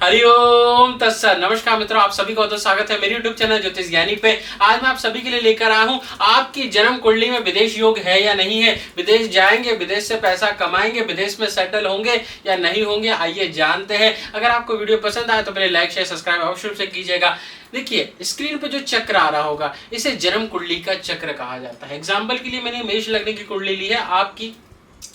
हरिओम तत्सत। नमस्कार मित्रों, आप सभी को तो स्वागत है मेरे YouTube चैनल ज्योतिष ज्ञानी पे। आज मैं आप सभी के लिए लेकर आया हूँ आपकी जन्म कुंडली में विदेश योग है या नहीं है, विदेश जाएंगे, विदेश से पैसा कमाएंगे, विदेश में सेटल होंगे या नहीं होंगे, आइए जानते हैं। अगर आपको वीडियो पसंद आए तो पहले लाइक शेयर सब्सक्राइब अवश्य से कीजिएगा। देखिए स्क्रीन पे जो चक्र आ रहा होगा इसे जन्म कुंडली का चक्र कहा जाता है। एग्जाम्पल के लिए मैंने मेष लग्न की कुंडली ली है, आपकी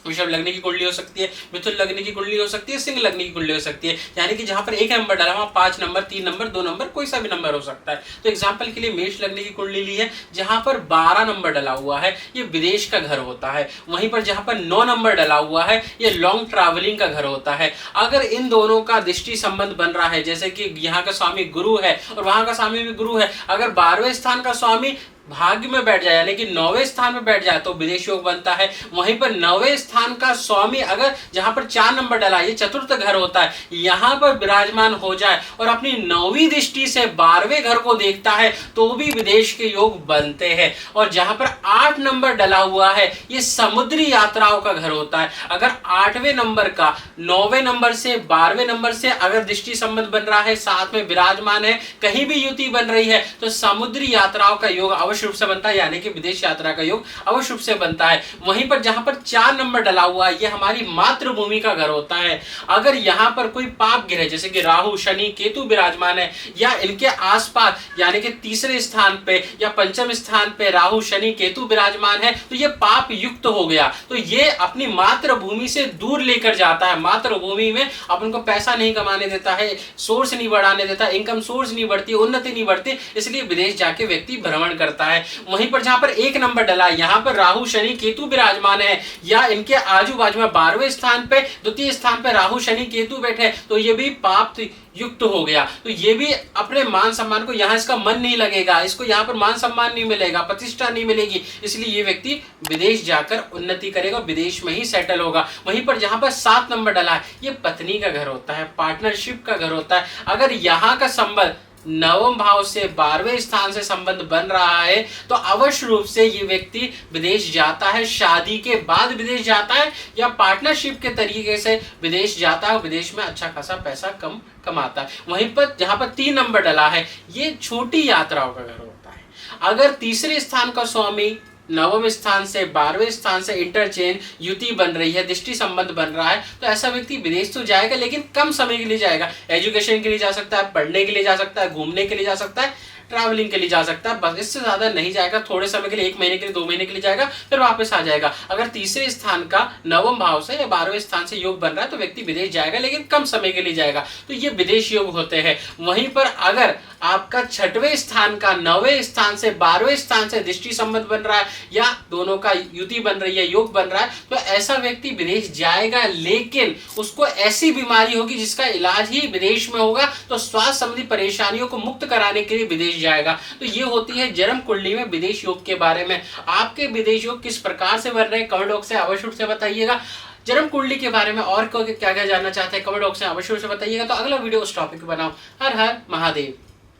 वृषभ लगने की कुंडली हो सकती है, मिथुन लगने की कुंडली हो सकती है, सिंह लगने की कुंडली हो सकती है। यानी कि जहां पर एक नंबर डाला वहां 5 नंबर, 3 नंबर, 2 नंबर, कोई सा भी नंबर हो सकता है। तो एग्जांपल के लिए मेष लगने की कुंडली ली है, जहां पर 12 नंबर डला हुआ है ये विदेश का घर होता है। वहीं पर जहां पर 9 नंबर डला हुआ है ये लॉन्ग ट्रैवलिंग का घर होता है। अगर इन दोनों का दृष्टि संबंध बन रहा है, जैसे कि यहाँ का स्वामी गुरु है और वहां का स्वामी भी गुरु है, अगर 12वें स्थान का स्वामी भाग्य में बैठ जाए यानी कि 9वें स्थान में बैठ जाए तो विदेश योग बनता है। वहीं पर 9वें स्थान का स्वामी अगर जहां पर 4 नंबर डला ये चतुर्थ घर होता है, यहां पर विराजमान हो जाए और अपनी 9वीं दृष्टि से 12वें घर को देखता है तो भी विदेश के योग बनते हैं। और जहां पर 8 नंबर डला हुआ है ये समुद्री यात्राओं का घर होता है। अगर 8वें नंबर का 9वें नंबर से 12वें नंबर से अगर दृष्टि संबंध बन रहा है, साथ में विराजमान है, कहीं भी युति बन रही है तो समुद्री यात्राओं का योग अवश्य रूप से बनता है, यानी कि विदेश यात्रा का योग अवश्य रूप से बनता है। वहीं पर जहां पर 4 नंबर डला हुआ है ये हमारी मातृभूमि का घर होता है। अगर यहां पर कोई पाप ग्रह जैसे कि राहु शनि केतु विराजमान है या इनके आसपास यानी कि तीसरे स्थान पे या पंचम स्थान पे राहु शनि केतु विराजमान है तो ये पाप युक्त हो गया, तो ये अपनी मातृभूमि से दूर लेकर जाता है। मातृभूमि में अपन को पैसा नहीं कमाने देता है, सोर्स नहीं बढ़ाने देता, इनकम सोर्स नहीं बढ़ती, उन्नति नहीं बढ़ती, इसलिए विदेश जाके व्यक्ति भ्रमण करता है। वहीं पर जहां पर 1 नंबर डला है यहां पर राहु शनि केतु विराजमान है या इनके आजू बाजू में 12वें स्थान पे द्वितीय स्थान पे राहु शनि केतु बैठे तो ये भी पाप युक्त हो गया। तो ये भी अपने मान सम्मान को, यहाँ इसका मन नहीं लगेगा, इसको यहाँ पर मान सम्मान नहीं मिलेगा, प्रतिष्ठा नहीं मिलेगी, इसलिए ये व्यक्ति विदेश जाकर उन्नति करेगा, विदेश में ही सेटल होगा। वहीं पर जहां पर 7 नंबर डला है ये पत्नी का घर होता है, पार्टनरशिप का घर होता है। अगर यहाँ का संबंध 9वें भाव से 12वें स्थान से संबंध बन रहा है तो अवश्य रूप से ये व्यक्ति विदेश जाता है, शादी के बाद विदेश जाता है या पार्टनरशिप के तरीके से विदेश जाता है, विदेश में अच्छा खासा पैसा कमाता है। वहीं पर जहां पर 3 नंबर डला है ये छोटी यात्राओं का घर होता है। अगर तीसरे स्थान का स्वामी 9वें स्थान से 12वें स्थान से इंटरचेंज युति बन रही है, दृष्टि संबंध बन रहा है तो ऐसा व्यक्ति विदेश तो जाएगा लेकिन कम समय के लिए जाएगा। एजुकेशन के लिए जा सकता है, पढ़ने के लिए जा सकता है, घूमने के लिए जा सकता है, ट्रैवलिंग के लिए जा सकता है, बस इससे ज्यादा नहीं जाएगा। थोड़े समय के लिए, 1 महीने के लिए, 2 महीने के लिए जाएगा, फिर वापस आ जाएगा। अगर तीसरे स्थान का 9वें भाव से या 12वें स्थान से योग बन रहा है तो व्यक्ति विदेश जाएगा लेकिन कम समय के लिए जाएगा, तो ये विदेश योग होते हैं। वहीं पर अगर आपका 6वें स्थान का 9वें स्थान से 12वें स्थान से दृष्टि संबंध बन रहा है या दोनों का युति बन रही है, योग बन रहा है, तो ऐसा व्यक्ति विदेश जाएगा लेकिन उसको ऐसी बीमारी होगी जिसका इलाज ही विदेश में होगा, तो स्वास्थ्य संबंधी परेशानियों को मुक्त कराने के लिए विदेश जाएगा। तो ये होती है जन्म कुंडली में विदेश योग के बारे में। आपके विदेश योग किस प्रकार से बन रहे हैं कमेंट बॉक्स से अवश्य रूप से बताइएगा। जन्म कुंडली के बारे में और क्या क्या जानना चाहते हैं कमेंट बॉक्स में अवश्य रूप से बताइएगा। तो अगला वीडियो उस टॉपिक पर बनाओ। हर हर महादेव।